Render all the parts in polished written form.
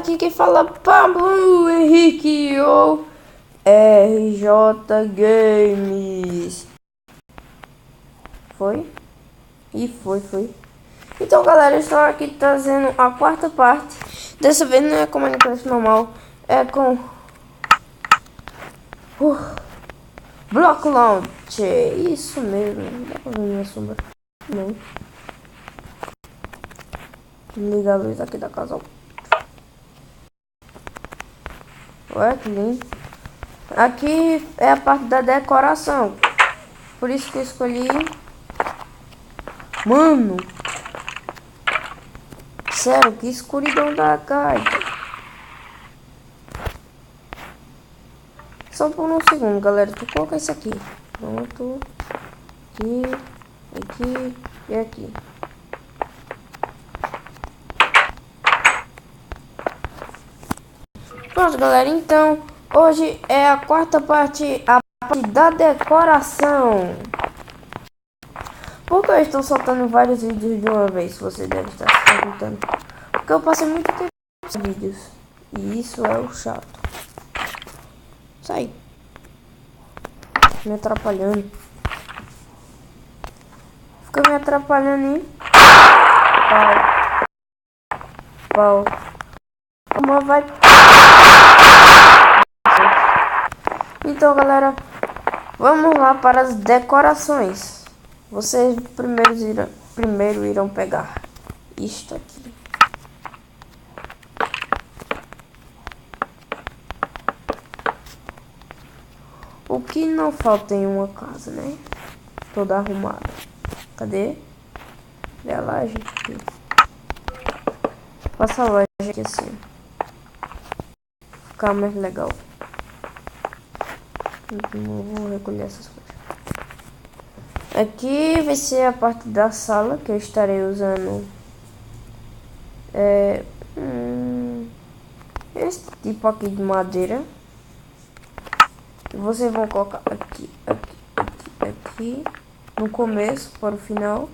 aqui quem fala Pablo Henrique ou RJ Games. Foi? E foi. Então galera, eu estou aqui trazendo a quarta parte. Dessa vez não é com Minecraft normal, é com Block Launcher. Isso mesmo, dá pra ver minha sombra. Não. Liga a luz aqui da casa. Olha que lindo. Aqui é a parte da decoração. Por isso que eu escolhi. Mano. Sério, que escuridão da gaita. Só por um segundo, galera. Tu coloca isso aqui. Pronto. Aqui e aqui. Pronto, galera. Então, hoje é a quarta parte, a parte da decoração. Por que eu estou soltando vários vídeos de uma vez? Você deve estar se perguntando. Porque eu passei muito tempo nos vídeos. E isso é o chato. Sai. Me atrapalhando. Fica me atrapalhando aí. Pau. Uma vai. Então, galera, vamos lá para as decorações. Vocês primeiro irão pegar isto aqui. O que não falta em uma casa, né? Toda arrumada. Cadê? Cadê a laje aqui? Passa a laje aqui assim. Ficar mais legal. Não vou recolher essas coisas. Aqui vai ser a parte da sala que eu estarei usando esse tipo aqui de madeira. E vocês vão colocar aqui no começo para o final.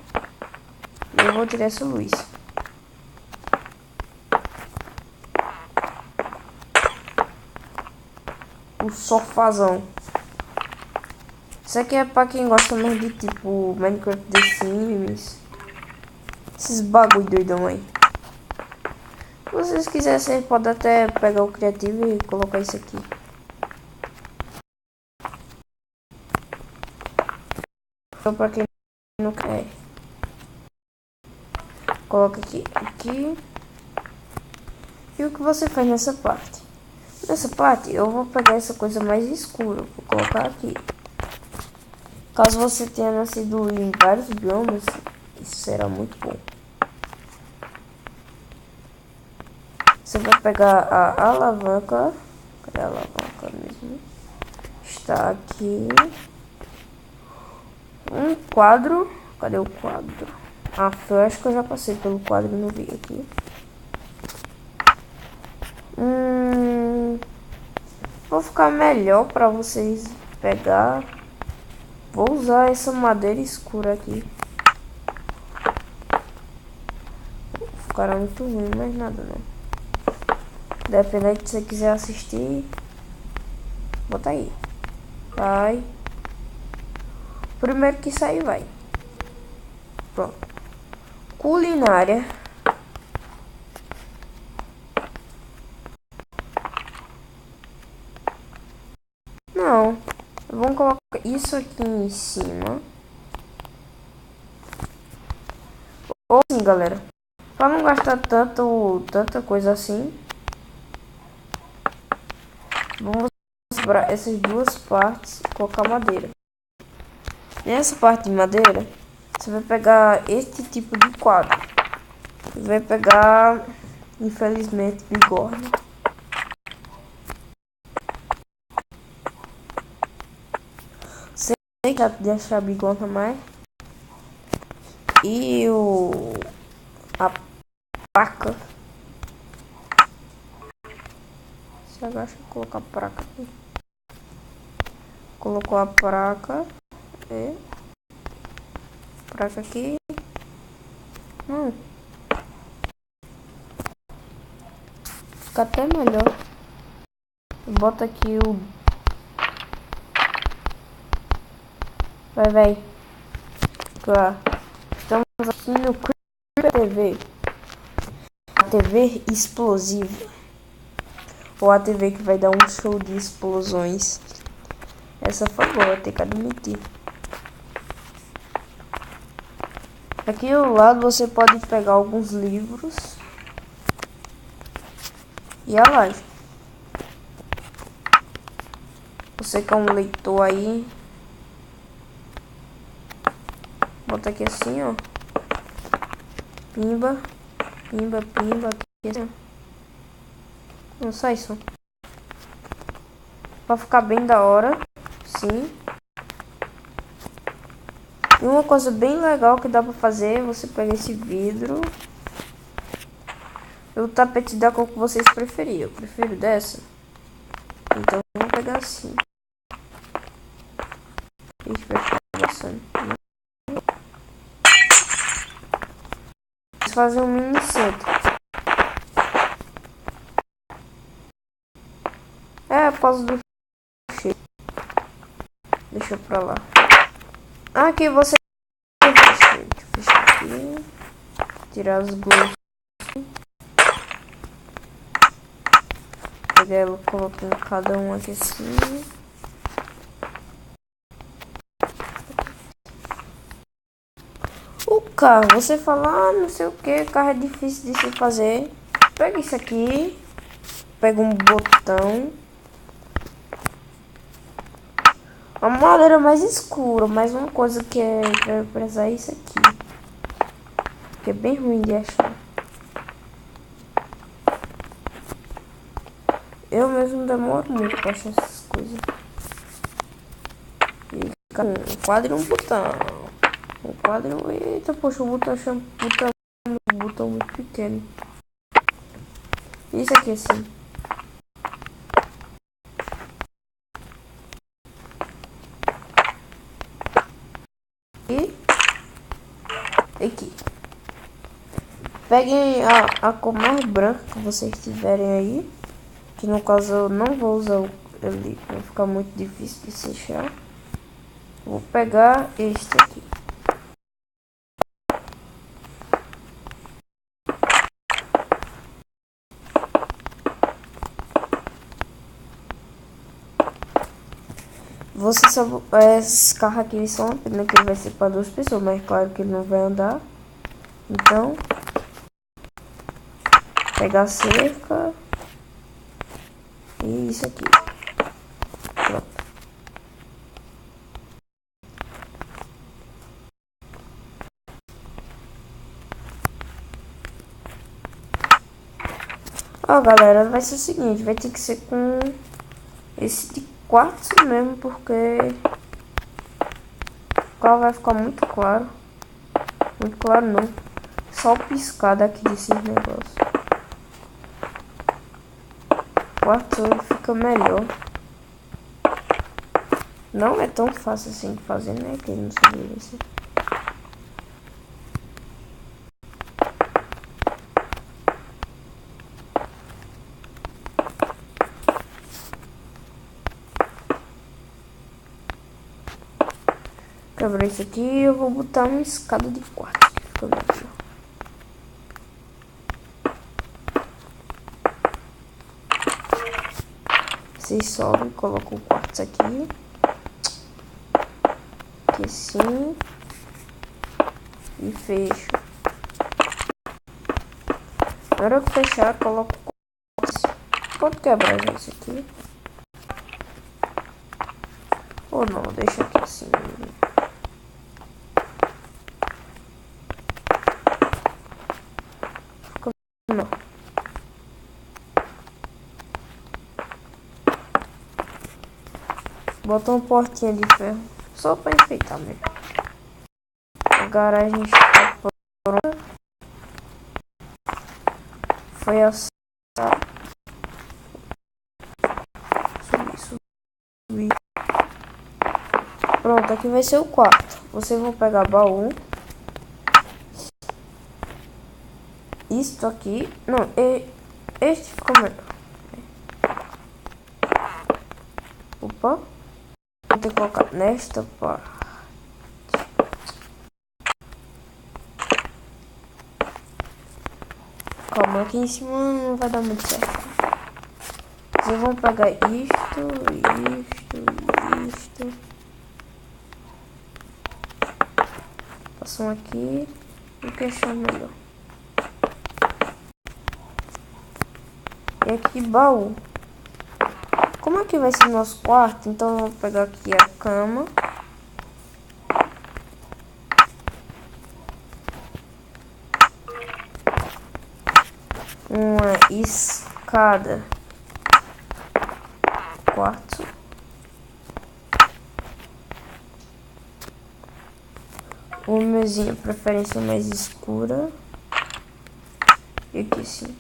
E eu vou tirar essa luz. O sofazão. Isso aqui é pra quem gosta mais de tipo Minecraft, The Sims. Esses bagulho doidão aí. Se vocês quiserem, vocês podem até pegar o criativo e colocar isso aqui. Então pra quem não quer. Coloca aqui. E o que você faz nessa parte? Nessa parte eu vou pegar essa coisa mais escura. Vou colocar aqui. Caso você tenha nascido em vários biomas, isso será muito bom. Você vai pegar a alavanca. Cadê a alavanca mesmo? Está aqui. Um quadro. Cadê o quadro? Ah, eu acho que eu já passei pelo quadro e não vi aqui. Vou ficar melhor para vocês pegar. Vou usar essa madeira escura aqui. Ficará muito ruim, mas nada não. Dependendo de você quiser assistir, bota aí. Vai. Primeiro que sair vai. Pronto. Culinária. Não. Vamos colocar isso aqui em cima. Ou assim, galera. Para não gastar tanta coisa assim. Vamos separar essas duas partes e colocar madeira. Nessa parte de madeira, você vai pegar este tipo de quadro. Vai pegar, infelizmente, bigorna. Sei que de achar bigorna mais. E a placa. Você agacha e colocar a placa aqui. Colocou a placa. Placa aqui. fica até melhor. Bota aqui o... Vai. Tá. Estamos aqui no Creeper TV. A TV explosiva. Ou a TV que vai dar um show de explosões. Essa foi boa, tem que admitir. Aqui ao lado você pode pegar alguns livros. E a laje. Você que é um leitor aí. Bota aqui assim, ó. Pimba. Aqui assim, ó. Não sai som. Pra ficar bem da hora. Sim. E uma coisa bem legal que dá pra fazer é você pegar esse vidro. E o tapete da cor que vocês preferirem. Eu prefiro dessa. Então eu vou pegar assim. Ixi, vai ficar passando. Vamos fazer um mini centro. É a pausa do cheiro. Deixa eu pra lá. Aqui você... Deixa eu fechar aqui. Tirar os globos. Pegar ela, colocando cada um aqui assim. O carro, você fala, não sei o que, carro é difícil de se fazer. Pega isso aqui. Pega um botão. A madeira mais escura, mas uma coisa que vai precisar é isso aqui. Que é bem ruim de achar. Eu mesmo demoro muito pra achar essas coisas. E fica um quadro e um botão. Um quadro. Eita, poxa, o botão chama botão muito pequeno. Isso aqui assim. E aqui. Peguem a cor mais branca que vocês tiverem aí. Que no caso eu não vou usar ele, vai ficar muito difícil de se achar. Vou pegar este aqui. Você só... Esses carros aqui são uma pena que ele vai ser para 2 pessoas, mas claro que ele não vai andar. Então, pegar a cerca. E isso aqui. Pronto. Ó, galera, vai ser o seguinte, vai ter que ser com esse de quartzo mesmo, porque o carro vai ficar muito claro. Muito claro não. Só o piscar daqui desses negócios. O quartzo fica melhor. Não é tão fácil assim de fazer, né? Que ele não sabia isso. Quebrar isso aqui e eu vou botar uma escada de quartzo, que fica melhor. Vocês sobem, colocam o quartzo aqui. Aqui assim. E fecho. Na hora que fechar, coloco o quartzo. Pode quebrar já isso aqui. Ou não, deixa aqui assim. Não. Bota uma portinha de ferro. Só pra enfeitar mesmo. A garagem está pronta. Foi assim. Subir. Pronto, aqui vai ser o quarto. Vocês vão pegar baú. Isto aqui. Não, este ficou melhor. Opa. Vou ter que colocar nesta parte. Calma, aqui em cima não vai dar muito certo. Vocês vão pegar isto. Passam aqui e fechar melhor. E aqui baú. Como é que vai ser o nosso quarto? Então eu vou pegar aqui a cama. Uma escada. Quarto. Uma mesinha, preferência mais escura. E aqui sim.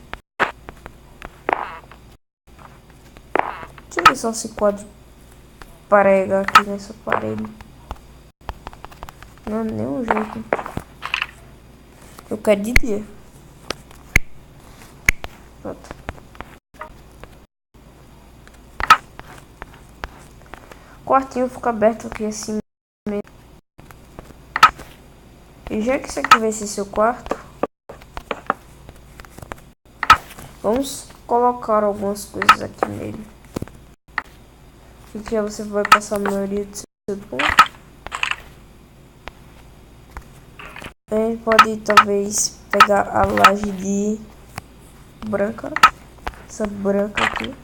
Deixa eu ver só esse quadro prega aqui nessa parede. Não, nenhum jeito. Eu quero de dia. Pronto. O quartinho fica aberto aqui assim mesmo. E já que isso aqui vai ser seu quarto, vamos colocar algumas coisas aqui nele. Aqui você vai passar a maioria do seu tempo. A gente pode talvez pegar a laje de branca. Essa branca aqui.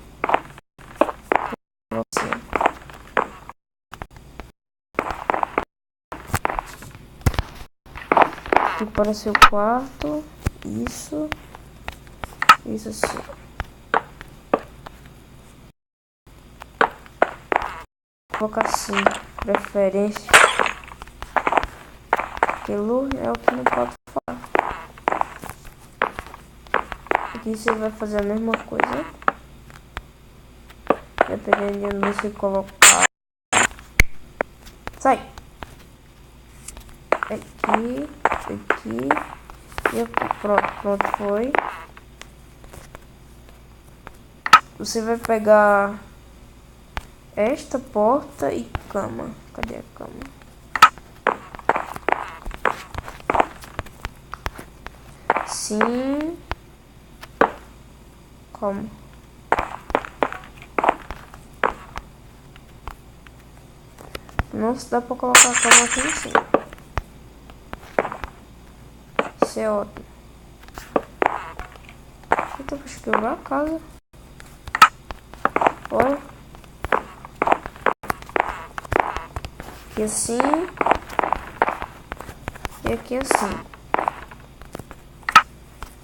Aqui para o seu quarto. Isso assim. Vou colocar assim, preferência. Aquilo é o que não pode falar. Aqui você vai fazer a mesma coisa. Dependendo de onde você colocar. Sai! Aqui e aqui. Pronto, foi. Você vai pegar esta porta e cama. Cadê a cama? Sim. Como? Não se dá pra colocar a cama aqui em cima. Isso é ótimo. Então acho que eu vou a casa. Olha. Aqui assim. E aqui assim.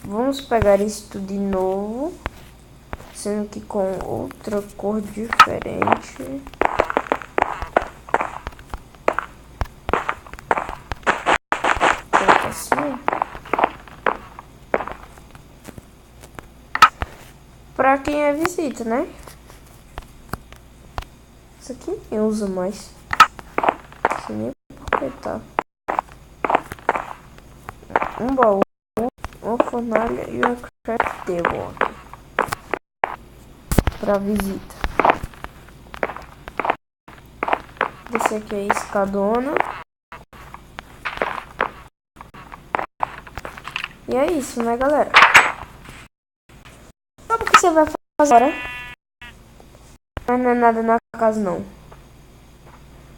Vamos pegar isto de novo. Sendo que com outra cor diferente. Coloca assim. Pra quem é visita, né? Isso aqui ninguém usa mais. Isso nem porque tá. Um baú, uma fornalha e uma craft table pra visita. Esse aqui é a escadona. E é isso, né, galera? Sabe o que você vai fazer agora? Mas não é nada na casa, não.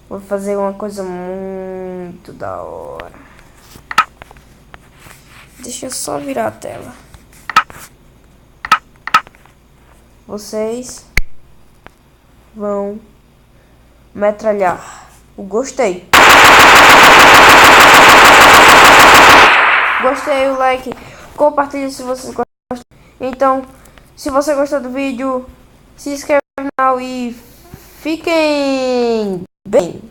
Vou fazer uma coisa muito da hora. Deixa eu só virar a tela. Vocês vão metralhar o gostei. Gostei, o like, compartilhe se vocês gostam. Então, se você gostou do vídeo, se inscreve no canal e fiquem bem.